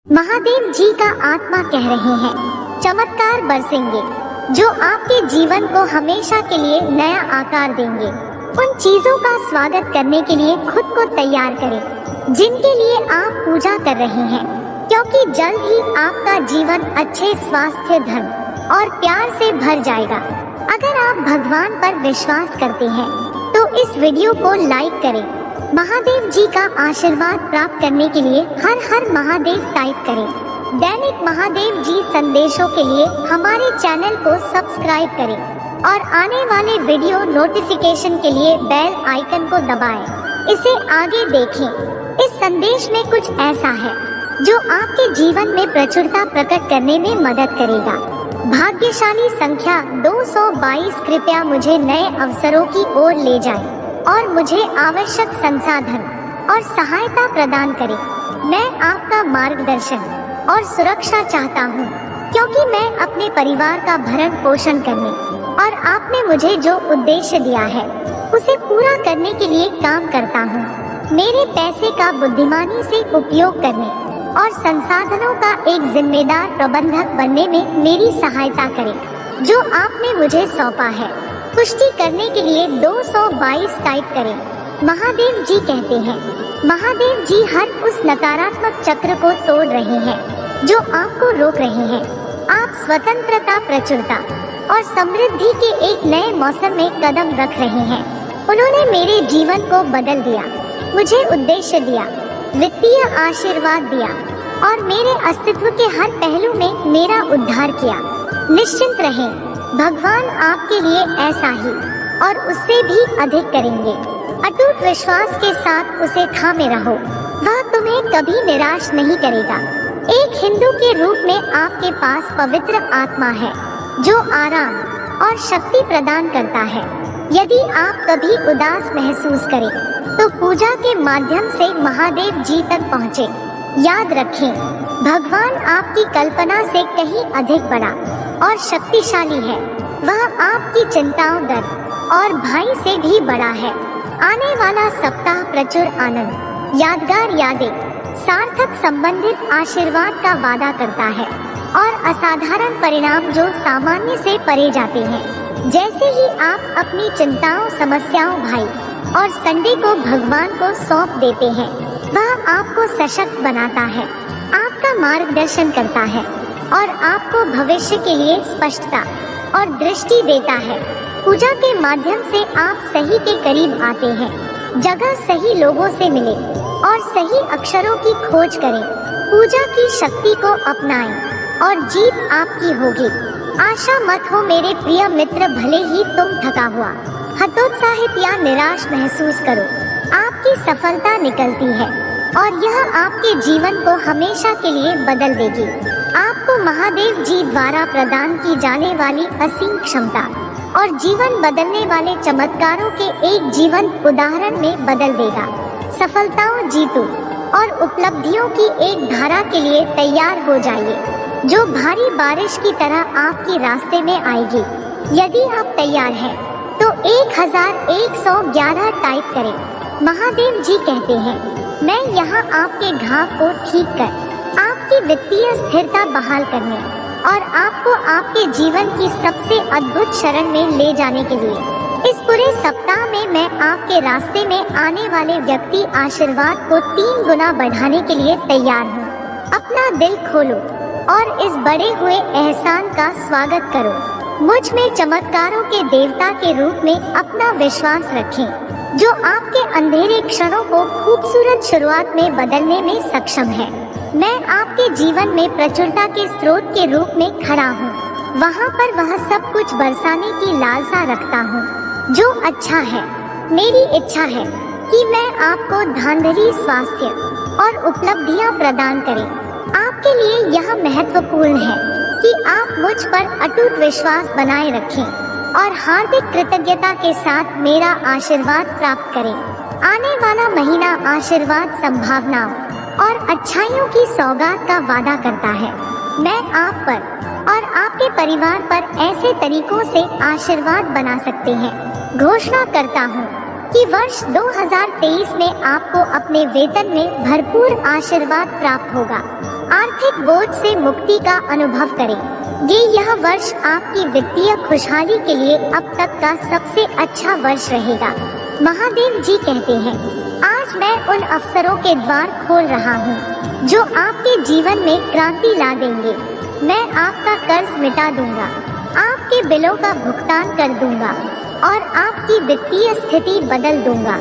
महादेव जी का आत्मा कह रहे हैं, चमत्कार बरसेंगे जो आपके जीवन को हमेशा के लिए नया आकार देंगे। उन चीजों का स्वागत करने के लिए खुद को तैयार करें जिनके लिए आप पूजा कर रहे हैं, क्योंकि जल्द ही आपका जीवन अच्छे स्वास्थ्य, धन और प्यार से भर जाएगा। अगर आप भगवान पर विश्वास करते हैं तो इस वीडियो को लाइक करें। महादेव जी का आशीर्वाद प्राप्त करने के लिए हर हर महादेव टाइप करें। दैनिक महादेव जी संदेशों के लिए हमारे चैनल को सब्सक्राइब करें और आने वाले वीडियो नोटिफिकेशन के लिए बेल आइकन को दबाएं। इसे आगे देखें। इस संदेश में कुछ ऐसा है जो आपके जीवन में प्रचुरता प्रकट करने में मदद करेगा। भाग्यशाली संख्या 222। कृपया मुझे नए अवसरों की ओर ले जाएं और मुझे आवश्यक संसाधन और सहायता प्रदान करें। मैं आपका मार्गदर्शन और सुरक्षा चाहता हूँ, क्योंकि मैं अपने परिवार का भरण पोषण करने और आपने मुझे जो उद्देश्य दिया है उसे पूरा करने के लिए काम करता हूँ। मेरे पैसे का बुद्धिमानी से उपयोग करने और संसाधनों का एक जिम्मेदार प्रबंधक बनने में मेरी सहायता करें जो आपने मुझे सौंपा है। पुष्टि करने के लिए 222 टाइप करें। महादेव जी कहते हैं, महादेव जी हर उस नकारात्मक चक्र को तोड़ रहे हैं जो आपको रोक रहे हैं। आप स्वतंत्रता, प्रचुरता और समृद्धि के एक नए मौसम में कदम रख रहे हैं। उन्होंने मेरे जीवन को बदल दिया, मुझे उद्देश्य दिया, वित्तीय आशीर्वाद दिया और मेरे अस्तित्व के हर पहलू में मेरा उद्धार किया। निश्चिंत रहें, भगवान आपके लिए ऐसा ही और उससे भी अधिक करेंगे। अटूट विश्वास के साथ उसे थामे रहो, वह तुम्हें कभी निराश नहीं करेगा। एक हिंदू के रूप में आपके पास पवित्र आत्मा है जो आराम और शक्ति प्रदान करता है। यदि आप कभी उदास महसूस करें तो पूजा के माध्यम से महादेव जी तक पहुँचे। याद रखें, भगवान आपकी कल्पना से कहीं अधिक बड़ा और शक्तिशाली है। वह आपकी चिंताओं, दर्द और भय से भी बड़ा है। आने वाला सप्ताह प्रचुर आनंद, यादगार यादें, सार्थक संबंधित आशीर्वाद का वादा करता है और असाधारण परिणाम जो सामान्य से परे जाते हैं। जैसे ही आप अपनी चिंताओं, समस्याओं, भय और संडे को भगवान को सौंप देते हैं, वह आपको सशक्त बनाता है, आपका मार्गदर्शन करता है और आपको भविष्य के लिए स्पष्टता और दृष्टि देता है। पूजा के माध्यम से आप सही के करीब आते हैं। जगह सही लोगों से मिले और सही अक्षरों की खोज करें। पूजा की शक्ति को अपनाएं और जीत आपकी होगी। आशा मत हो मेरे प्रिय मित्र, भले ही तुम थका हुआ, हतोत्साहित या निराश महसूस करो, आपकी सफलता निकलती है और यह आपके जीवन को हमेशा के लिए बदल देगी। आपको महादेव जी द्वारा प्रदान की जाने वाली असीम क्षमता और जीवन बदलने वाले चमत्कारों के एक जीवंत उदाहरण में बदल देगा। सफलताओं, जीतों और उपलब्धियों की एक धारा के लिए तैयार हो जाइए जो भारी बारिश की तरह आपके रास्ते में आएगी। यदि आप तैयार हैं तो 1111 टाइप करें। महादेव जी कहते हैं, मैं यहाँ आपके घाव को ठीक कर आपकी वित्तीय स्थिरता बहाल करने और आपको आपके जीवन की सबसे अद्भुत शरण में ले जाने के लिए इस पूरे सप्ताह में मैं आपके रास्ते में आने वाले व्यक्ति आशीर्वाद को 3 गुना बढ़ाने के लिए तैयार हूँ। अपना दिल खोलो और इस बढ़े हुए एहसान का स्वागत करो। मुझ में चमत्कारों के देवता के रूप में अपना विश्वास रखें जो आपके अंधेरे क्षणों को खूबसूरत शुरुआत में बदलने में सक्षम है। मैं आपके जीवन में प्रचुरता के स्रोत के रूप में खड़ा हूँ, वहाँ पर वह सब कुछ बरसाने की लालसा रखता हूँ जो अच्छा है। मेरी इच्छा है कि मैं आपको धांधली, स्वास्थ्य और उपलब्धियाँ प्रदान करें। आपके लिए यह महत्वपूर्ण है कि आप मुझ पर अटूट विश्वास बनाए रखें और हार्दिक कृतज्ञता के साथ मेरा आशीर्वाद प्राप्त करें। आने वाला महीना आशीर्वाद, संभावनाओं और अच्छाइयों की सौगात का वादा करता है। मैं आप पर और आपके परिवार पर ऐसे तरीकों से आशीर्वाद बना सकते हैं। घोषणा करता हूँ, कि वर्ष 2023 में आपको अपने वेतन में भरपूर आशीर्वाद प्राप्त होगा। आर्थिक बोझ से मुक्ति का अनुभव करें। यह वर्ष आपकी वित्तीय खुशहाली के लिए अब तक का सबसे अच्छा वर्ष रहेगा। महादेव जी कहते हैं, आज मैं उन अवसरों के द्वार खोल रहा हूँ जो आपके जीवन में क्रांति ला देंगे। मैं आपका कर्ज मिटा दूंगा, आपके बिलों का भुगतान कर दूंगा और आपकी वित्तीय स्थिति बदल दूंगा।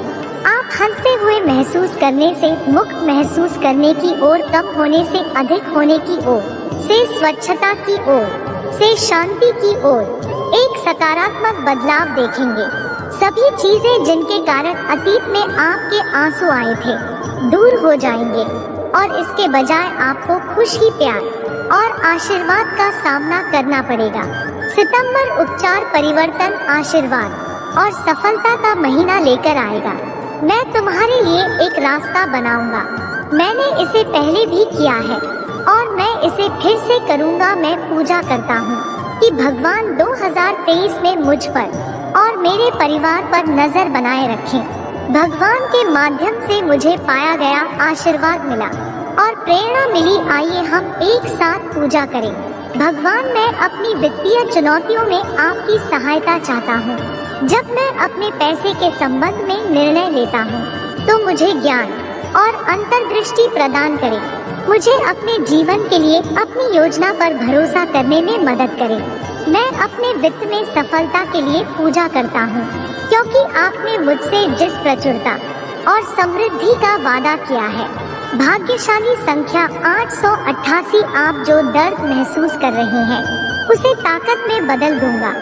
आप हंसते हुए महसूस करने से मुक्त महसूस करने की ओर, कम होने से अधिक होने की ओर, से स्वच्छता की ओर, से शांति की ओर एक सकारात्मक बदलाव देखेंगे। सभी चीजें जिनके कारण अतीत में आपके आंसू आए थे दूर हो जाएंगे और इसके बजाय आपको खुशी, प्यार और आशीर्वाद का सामना करना पड़ेगा। सितंबर उपचार, परिवर्तन, आशीर्वाद और सफलता का महीना लेकर आएगा। मैं तुम्हारे लिए एक रास्ता बनाऊंगा। मैंने इसे पहले भी किया है और मैं इसे फिर से करूंगा। मैं पूजा करता हूँ कि भगवान 2023 में मुझ पर और मेरे परिवार पर नजर बनाए रखें। भगवान के माध्यम से मुझे पाया गया आशीर्वाद मिला और प्रेरणा मिली। आइए हम एक साथ पूजा करें। भगवान, मैं अपनी वित्तीय चुनौतियों में आपकी सहायता चाहता हूँ। जब मैं अपने पैसे के संबंध में निर्णय लेता हूँ तो मुझे ज्ञान और अंतर्दृष्टि प्रदान करें। मुझे अपने जीवन के लिए अपनी योजना पर भरोसा करने में मदद करें। मैं अपने वित्त में सफलता के लिए पूजा करता हूँ क्योंकि आपने मुझसे जिस प्रचुरता और समृद्धि का वादा किया है। भाग्यशाली संख्या 888। आप जो दर्द महसूस कर रहे हैं उसे ताकत में बदल दूंगा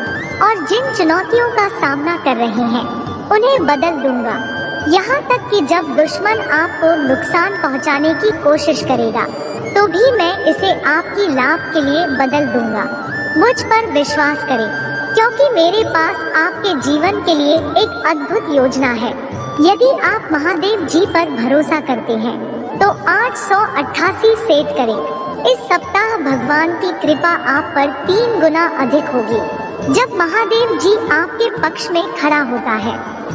और जिन चुनौतियों का सामना कर रहे हैं उन्हें बदल दूंगा। यहाँ तक कि जब दुश्मन आपको नुकसान पहुँचाने की कोशिश करेगा तो भी मैं इसे आपकी लाभ के लिए बदल दूंगा। मुझ पर विश्वास करें क्योंकि मेरे पास आपके जीवन के लिए एक अद्भुत योजना है। यदि आप महादेव जी पर भरोसा करते हैं तो 888 सेट करें। इस सप्ताह भगवान की कृपा आप पर 3 गुना अधिक होगी। जब महादेव जी आपके पक्ष में खड़ा होता है,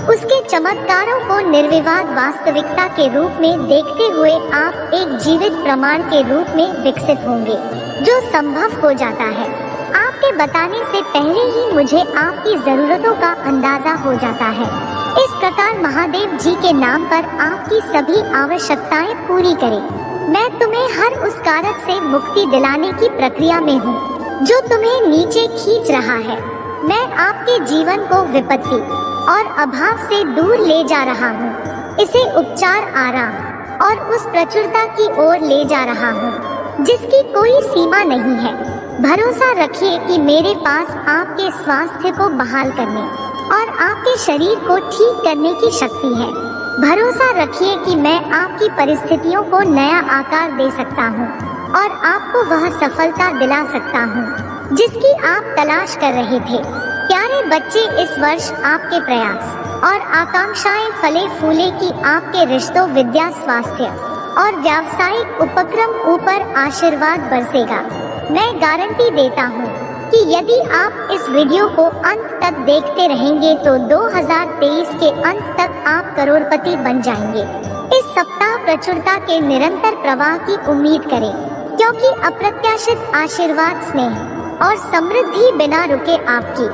उसके चमत्कारों को निर्विवाद वास्तविकता के रूप में देखते हुए आप एक जीवित प्रमाण के रूप में विकसित होंगे जो संभव हो जाता है। आपके बताने से पहले ही मुझे आपकी जरूरतों का अंदाजा हो जाता है। इस प्रकार महादेव जी के नाम पर आपकी सभी आवश्यकताएं पूरी करें। मैं तुम्हें हर उस कारक से मुक्ति दिलाने की प्रक्रिया में हूँ जो तुम्हें नीचे खींच रहा है। मैं आपके जीवन को विपत्ति और अभाव से दूर ले जा रहा हूँ। इसे उपचार, आराम और उस प्रचुरता की ओर ले जा रहा हूँ जिसकी कोई सीमा नहीं है। भरोसा रखिए कि मेरे पास आपके स्वास्थ्य को बहाल करने और आपके शरीर को ठीक करने की शक्ति है। भरोसा रखिए कि मैं आपकी परिस्थितियों को नया आकार दे सकता हूँ और आपको वह सफलता दिला सकता हूँ जिसकी आप तलाश कर रहे थे। प्यारे बच्चे, इस वर्ष आपके प्रयास और आकांक्षाएं फले फूले कि आपके रिश्तों, विद्या, स्वास्थ्य और व्यावसायिक उपक्रम ऊपर आशीर्वाद बरसेगा। मैं गारंटी देता हूँ कि यदि आप इस वीडियो को अंत तक देखते रहेंगे तो 2023 के अंत तक आप करोड़पति बन जाएंगे। इस सप्ताह प्रचुरता के निरंतर प्रवाह की उम्मीद करें क्योंकि अप्रत्याशित आशीर्वाद, स्नेह और समृद्धि बिना रुके आपकी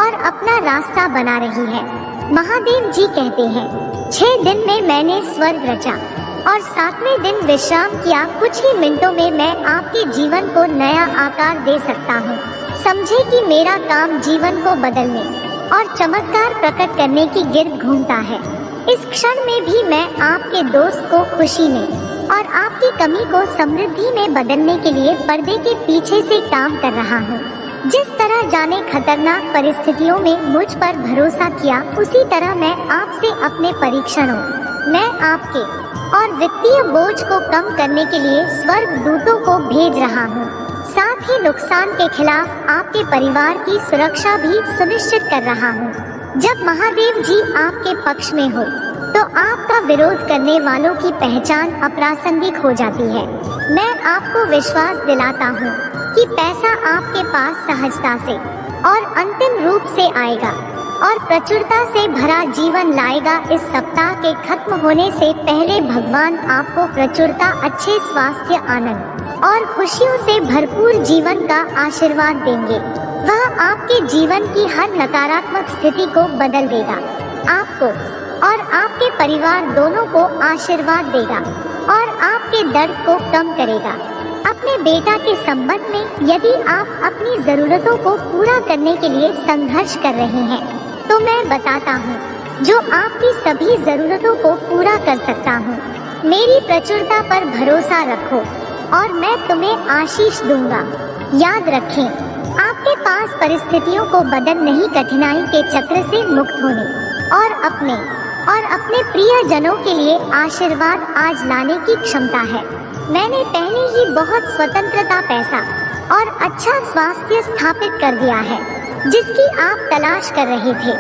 और अपना रास्ता बना रही है। महादेव जी कहते हैं, 6 दिन में मैंने स्वर्ग रचा और 7वें दिन विश्राम किया। कुछ ही मिनटों में मैं आपके जीवन को नया आकार दे सकता हूँ। समझे कि मेरा काम जीवन को बदलने और चमत्कार प्रकट करने की गिर्द घूमता है। इस क्षण में भी मैं आपके दोस्त को खुशी में और आपकी कमी को समृद्धि में बदलने के लिए पर्दे के पीछे से काम कर रहा हूँ। जिस तरह जाने खतरनाक परिस्थितियों में मुझ पर भरोसा किया, उसी तरह मैं आपसे अपने परीक्षणों, मैं आपके और वित्तीय बोझ को कम करने के लिए स्वर्ग दूतों को भेज रहा हूँ। साथ ही नुकसान के खिलाफ आपके परिवार की सुरक्षा भी सुनिश्चित कर रहा हूँ। जब महादेव जी आपके पक्ष में हो तो आपका विरोध करने वालों की पहचान अप्रासंगिक हो जाती है। मैं आपको विश्वास दिलाता हूँ कि पैसा आपके पास सहजता से और अंतिम रूप से आएगा। और प्रचुरता से भरा जीवन लाएगा। इस सप्ताह के खत्म होने से पहले भगवान आपको प्रचुरता, अच्छे स्वास्थ्य, आनंद और खुशियों से भरपूर जीवन का आशीर्वाद देंगे। वह आपके जीवन की हर नकारात्मक स्थिति को बदल देगा, आपको और आपके परिवार दोनों को आशीर्वाद देगा और आपके दर्द को कम करेगा। अपने बेटा के संबंध में यदि आप अपनी जरूरतों को पूरा करने के लिए संघर्ष कर रहे हैं, तो मैं बताता हूँ जो आपकी सभी जरूरतों को पूरा कर सकता हूँ। मेरी प्रचुरता पर भरोसा रखो और मैं तुम्हें आशीष दूंगा। याद रखें, आपके पास परिस्थितियों को बदल नहीं, कठिनाई के चक्र से मुक्त होने और अपने प्रियजनों के लिए आशीर्वाद आज लाने की क्षमता है। मैंने पहले ही बहुत स्वतंत्रता, पैसा और अच्छा स्वास्थ्य स्थापित कर दिया है जिसकी आप तलाश कर रहे थे।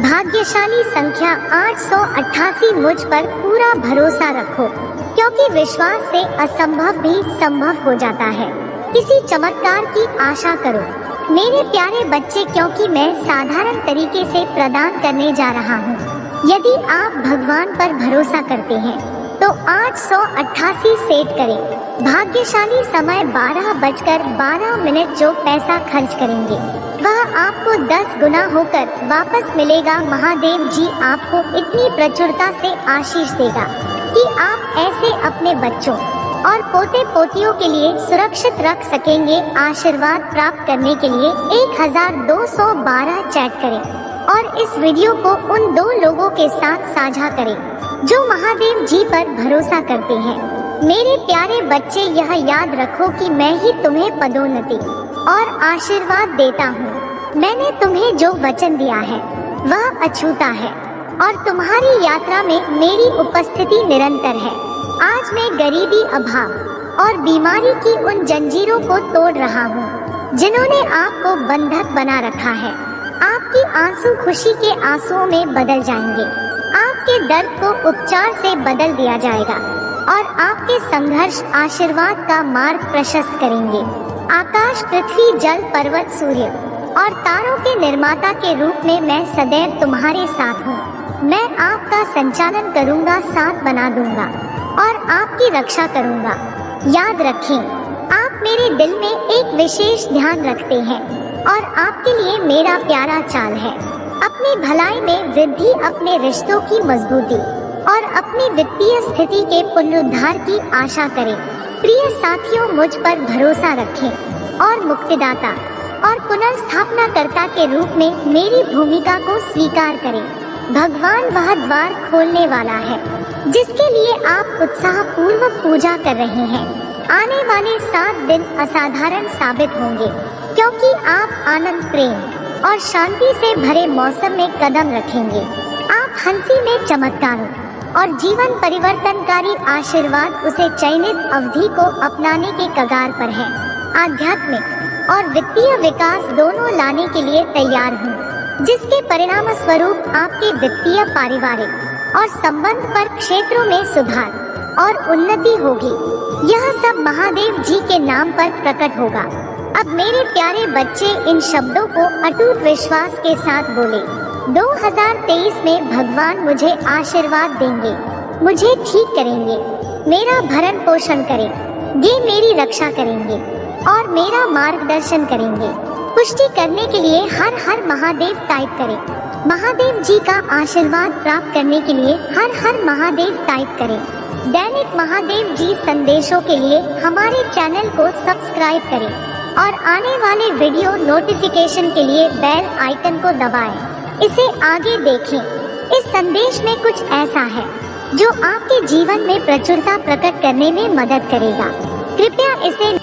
भाग्यशाली संख्या 888। मुझ पर पूरा भरोसा रखो क्योंकि विश्वास से असंभव भी संभव हो जाता है। किसी चमत्कार की आशा करो मेरे प्यारे बच्चे, क्योंकि मैं साधारण तरीके से प्रदान करने जा रहा हूँ। यदि आप भगवान पर भरोसा करते हैं तो 888 सेट करें। भाग्यशाली समय 12:12। जो पैसा खर्च करेंगे वह आपको 10 गुना होकर वापस मिलेगा। महादेव जी आपको इतनी प्रचुरता से आशीष देगा कि आप ऐसे अपने बच्चों और पोते पोतियों के लिए सुरक्षित रख सकेंगे। आशीर्वाद प्राप्त करने के लिए 1212 चैट करें और इस वीडियो को उन 2 लोगों के साथ साझा करें जो महादेव जी पर भरोसा करते हैं। मेरे प्यारे बच्चे, यह याद रखो कि मैं ही तुम्हें पदोन्नति और आशीर्वाद देता हूँ। मैंने तुम्हें जो वचन दिया है वह अछूता है और तुम्हारी यात्रा में मेरी उपस्थिति निरंतर है। आज मैं गरीबी, अभाव और बीमारी की उन जंजीरों को तोड़ रहा हूँ जिन्होंने आपको बंधक बना रखा है। आपकी आंसू खुशी के आंसुओं में बदल जाएंगे। आपके दर्द को उपचार से बदल दिया जाएगा और आपके संघर्ष आशीर्वाद का मार्ग प्रशस्त करेंगे। आकाश, पृथ्वी, जल, पर्वत, सूर्य और तारों के निर्माता के रूप में मैं सदैव तुम्हारे साथ हूँ। मैं आपका संचालन करूँगा, साथ बना दूंगा और आपकी रक्षा करूंगा। याद रखें, आप मेरे दिल में एक विशेष ध्यान रखते हैं और आपके लिए मेरा प्यारा चाल है। अपनी भलाई में वृद्धि, अपने रिश्तों की मजबूती और अपनी वित्तीय स्थिति के पुनरुद्धार की आशा करें। प्रिय साथियों, मुझ पर भरोसा रखें और मुक्तिदाता और पुनर्स्थापनाकर्ता के रूप में मेरी भूमिका को स्वीकार करें। भगवान वह द्वार खोलने वाला है जिसके लिए आप उत्साह पूर्वक पूजा कर रहे हैं। आने वाले 7 दिन असाधारण साबित होंगे क्योंकि आप आनंद, प्रेम और शांति से भरे मौसम में कदम रखेंगे। आप हंसी में चमत्कारों और जीवन परिवर्तनकारी आशीर्वाद, उसे चयनित अवधि को अपनाने के कगार पर है। आध्यात्मिक और वित्तीय विकास दोनों लाने के लिए तैयार हूँ, जिसके परिणाम स्वरूप आपके वित्तीय, पारिवारिक और संबंध पर क्षेत्रों में सुधार और उन्नति होगी। यह सब महादेव जी के नाम पर प्रकट होगा। अब मेरे प्यारे बच्चे, इन शब्दों को अटूट विश्वास के साथ बोले। 2023 में भगवान मुझे आशीर्वाद देंगे, मुझे ठीक करेंगे, मेरा भरण पोषण करेंगे, मेरी रक्षा करेंगे और मेरा मार्गदर्शन करेंगे। पुष्टि करने के लिए हर हर महादेव टाइप करें। महादेव जी का आशीर्वाद प्राप्त करने के लिए हर हर महादेव टाइप करें। दैनिक महादेव जी संदेशों के लिए हमारे चैनल को सब्सक्राइब करें और आने वाले वीडियो नोटिफिकेशन के लिए बेल आइकन को दबाएं। इसे आगे देखें। इस संदेश में कुछ ऐसा है जो आपके जीवन में प्रचुरता प्रकट करने में मदद करेगा। कृपया इसे